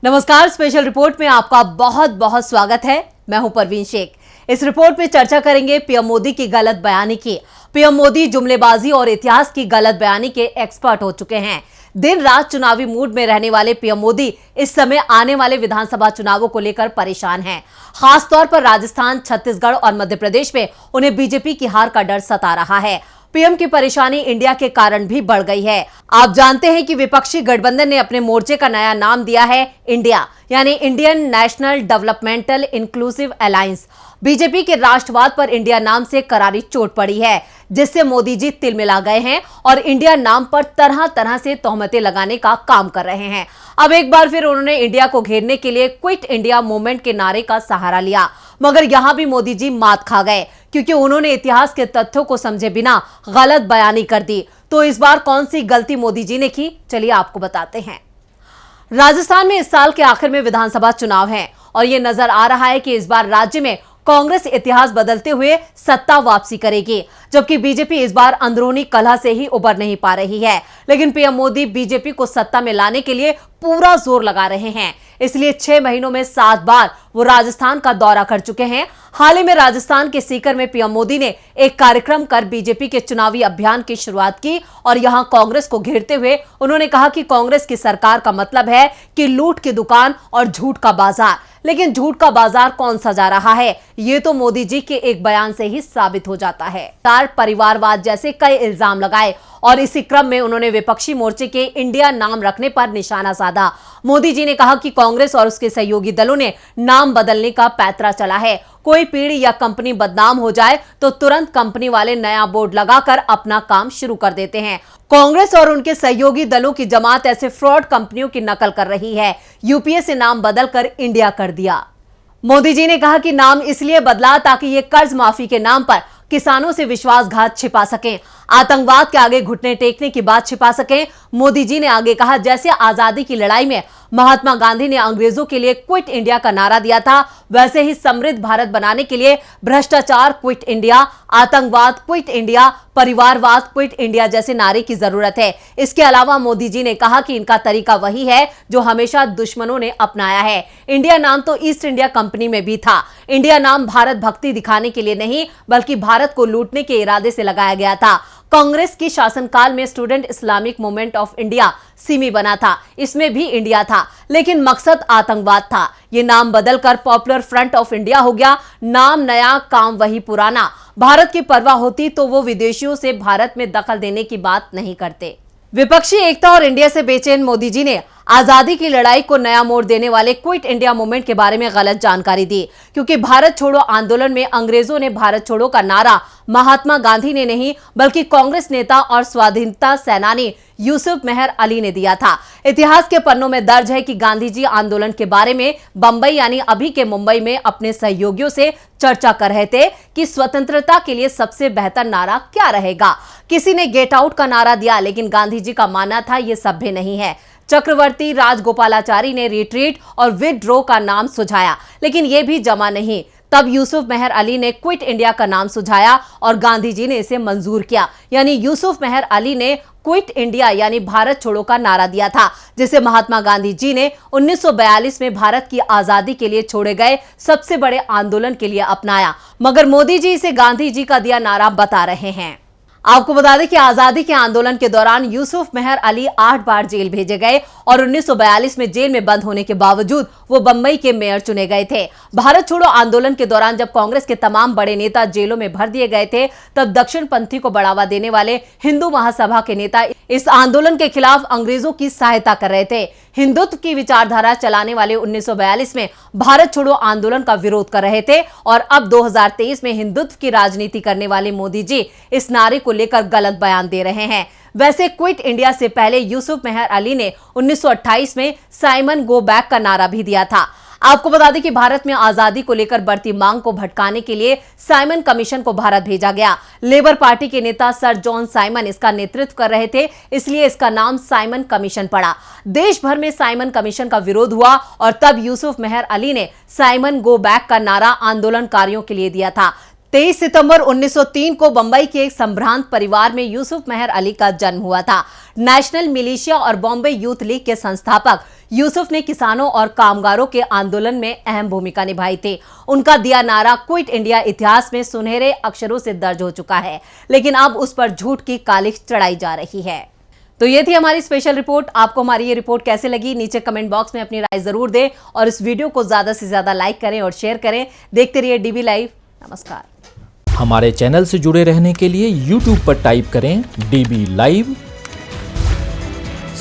नमस्कार, special report में आपका बहुत बहुत स्वागत है। मैं हूं परवीन शेख। इस रिपोर्ट में चर्चा करेंगे पीएम मोदी की गलत बयानी की। पीएम मोदी जुमलेबाजी और इतिहास की गलत बयानी के एक्सपर्ट हो चुके हैं। दिन रात चुनावी मूड में रहने वाले पीएम मोदी इस समय आने वाले विधानसभा चुनावों को लेकर परेशान हैं। खासतौर पर राजस्थान, छत्तीसगढ़ और मध्य प्रदेश में उन्हें बीजेपी की हार का डर सता रहा है। पीएम की परेशानी इंडिया के कारण भी बढ़ गई है। आप जानते हैं कि विपक्षी गठबंधन ने अपने मोर्चे का नया नाम दिया है इंडिया, यानी Indian national developmental inclusive alliance. BJP के राष्ट्रवाद पर इंडिया नाम से करारी चोट पड़ी है, जिससे मोदी जी तिलमिला गए हैं और इंडिया नाम पर तरह तरह से तोहमतें लगाने का काम कर रहे हैं। अब एक बार फिर उन्होंने इंडिया को घेरने के लिए क्विट इंडिया मूवमेंट के नारे का सहारा लिया, मगर यहां भी मोदी जी मात खा गए, क्योंकि उन्होंने इतिहास के तथ्यों को समझे बिना गलत बयानी कर दी। तो इस बार कौन सी गलती मोदी जी ने की, चलिए आपको बताते हैं। राजस्थान में इस साल के आखिर में विधानसभा चुनाव है और यह नजर आ रहा है कि इस बार राज्य में कांग्रेस इतिहास बदलते हुए सत्ता वापसी करेगी, जबकि बीजेपी इस बार अंदरूनी कलह से ही उबर नहीं पा रही है। लेकिन पीएम मोदी बीजेपी को सत्ता में लाने के लिए पूरा जोर लगा रहे हैं, इसलिए 6 महीनों में 7 बार वो राजस्थान का दौरा कर चुके हैं। हाल ही में राजस्थान के सीकर में पीएम मोदी ने एक कार्यक्रम कर बीजेपी के चुनावी अभियान की शुरुआत की और यहां कांग्रेस को घेरते हुए उन्होंने कहा कि कांग्रेस की सरकार का मतलब है कि लूट की दुकान और झूठ का बाजार। लेकिन झूठ का बाजार कौन सजा रहा है, ये तो मोदी जी के एक बयान से ही साबित हो जाता है। परिवारवाद जैसे कई इल्जाम लगाए और इसी क्रम में उन्होंने विपक्षी मोर्चे के इंडिया नाम रखने पर निशाना साधा। मोदी जी ने कहा कि कांग्रेस और उसके सहयोगी दलों ने नाम बदलने का पैंतरा चला है। कोई पीढ़ी या कंपनी बदनाम हो जाए तो तुरंत कंपनी वाले नया बोर्ड लगाकर अपना काम शुरू कर देते हैं। कांग्रेस और उनके सहयोगी दलों की जमात ऐसे फ्रॉड कंपनियों की नकल कर रही है। यूपीए से नाम बदलकर इंडिया कर दिया। मोदी जी ने कहा कि नाम इसलिए बदला ताकि ये कर्ज माफी के नाम पर किसानों से विश्वासघात छिपा सकें, आतंकवाद के आगे घुटने टेकने की बात छिपा सकें। मोदी जी ने आगे कहा, जैसे आजादी की लड़ाई में महात्मा गांधी ने अंग्रेजों के लिए क्विट इंडिया का नारा दिया था, वैसे ही समृद्ध भारत बनाने के लिए भ्रष्टाचार क्विट इंडिया, आतंकवाद क्विट इंडिया, परिवारवाद क्विट इंडिया जैसे नारे की जरूरत है। इसके अलावा मोदी जी ने कहा कि इनका तरीका वही है जो हमेशा दुश्मनों ने अपनाया है। इंडिया नाम तो ईस्ट इंडिया कंपनी में भी था। इंडिया नाम भारत भक्ति दिखाने के लिए नहीं, बल्कि भारत को लूटने के इरादे से लगाया गया था। कांग्रेस की शासनकाल में student Islamic movement of India Simi बना था, इसमें भी इंडिया था, लेकिन मकसद आतंकवाद था। ये नाम बदलकर पॉपुलर फ्रंट ऑफ इंडिया हो गया। नाम नया, काम वही पुराना। भारत की परवाह होती तो वो विदेशियों से भारत में दखल देने की बात नहीं करते। विपक्षी एकता और इंडिया से बेचैन मोदी जी ने आजादी की लड़ाई को नया मोड़ देने वाले क्विट इंडिया मूवमेंट के बारे में गलत जानकारी दी, क्योंकि भारत छोड़ो आंदोलन में अंग्रेजों ने भारत छोड़ो का नारा महात्मा गांधी ने नहीं, बल्कि कांग्रेस नेता और स्वाधीनता सेनानी यूसुफ मेहर अली ने दिया था। इतिहास के पन्नों में दर्ज है कि गांधी जी आंदोलन के बारे में बंबई यानी अभी के मुंबई में अपने सहयोगियों से चर्चा कर रहे थे कि स्वतंत्रता के लिए सबसे बेहतर नारा क्या रहेगा। किसी ने गेट आउट का नारा दिया, लेकिन गांधी जी का मानना था ये सभ्य नहीं है। चक्रवर्ती राजगोपालाचारी ने रिट्रीट और विथड्रॉ का नाम सुझाया, लेकिन यह भी जमा नहीं। तब यूसुफ मेहर अली ने क्विट इंडिया का नाम सुझाया और गांधी जी ने इसे मंजूर किया। यानी यूसुफ मेहर अली ने क्विट इंडिया यानी भारत छोड़ो का नारा दिया था, जिसे महात्मा गांधी जी ने 1942 में भारत की आजादी के लिए छोड़े गए सबसे बड़े आंदोलन के लिए अपनाया। मगर मोदी जी इसे गांधी जी का दिया नारा बता रहे हैं। आपको बता दें कि आजादी के आंदोलन के दौरान यूसुफ मेहर अली 8 बार जेल भेजे गए और 1942 में जेल में बंद होने के बावजूद वो बंबई के मेयर चुने गए थे। भारत छोड़ो आंदोलन के दौरान जब कांग्रेस के तमाम बड़े नेता जेलों में भर दिए गए थे, तब दक्षिण पंथी को बढ़ावा देने वाले हिंदू महासभा के नेता इस आंदोलन के खिलाफ अंग्रेजों की सहायता कर रहे थे। हिंदुत्व की विचारधारा चलाने वाले 1942 में भारत छोड़ो आंदोलन का विरोध कर रहे थे और अब 2023 में हिंदुत्व की राजनीति करने वाले मोदी जी इस नारे को लेकर गलत बयान दे रहे हैं। वैसे क्विट इंडिया से पहले यूसुफ मेहर अली ने 1928 में साइमन गो बैक का नारा भी दिया था। आपको बता दें कि भारत में आजादी को लेकर बढ़ती मांग को भटकाने के लिए साइमन कमीशन को भारत भेजा गया। लेबर पार्टी के नेता सर जॉन साइमन इसका नेतृत्व कर रहे थे, इसलिए इसका नाम साइमन कमीशन पड़ा। देश भर में साइमन कमीशन का विरोध हुआ और तब यूसुफ मेहर अली ने साइमन गो बैक का नारा आंदोलनकारियों के लिए दिया था। 23 सितंबर 1903 को बंबई के एक संभ्रांत परिवार में यूसुफ मेहर अली का जन्म हुआ था। नेशनल मिलिशिया और बॉम्बे यूथ लीग के संस्थापक यूसुफ ने किसानों और कामगारों के आंदोलन में अहम भूमिका निभाई थी। उनका दिया नारा क्विट इंडिया इतिहास में सुनहरे अक्षरों से दर्ज हो चुका है, लेकिन अब उस पर झूठ की कालिख चढ़ाई जा रही है। तो ये थी हमारी स्पेशल रिपोर्ट। आपको हमारी ये रिपोर्ट कैसे लगी, नीचे कमेंट बॉक्स में अपनी राय जरूर दें और इस वीडियो को ज्यादा से ज्यादा लाइक करें और शेयर करें। देखते रहिए डीबी लाइव। नमस्कार। हमारे चैनल से जुड़े रहने के लिए YouTube पर टाइप करें DB लाइव,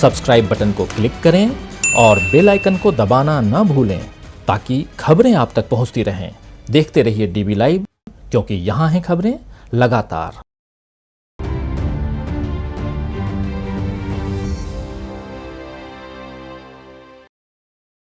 सब्सक्राइब बटन को क्लिक करें और बेल आइकन को दबाना न भूलें ताकि खबरें आप तक पहुंचती रहें। देखते रहिए DB लाइव, क्योंकि यहाँ हैं खबरें लगातार।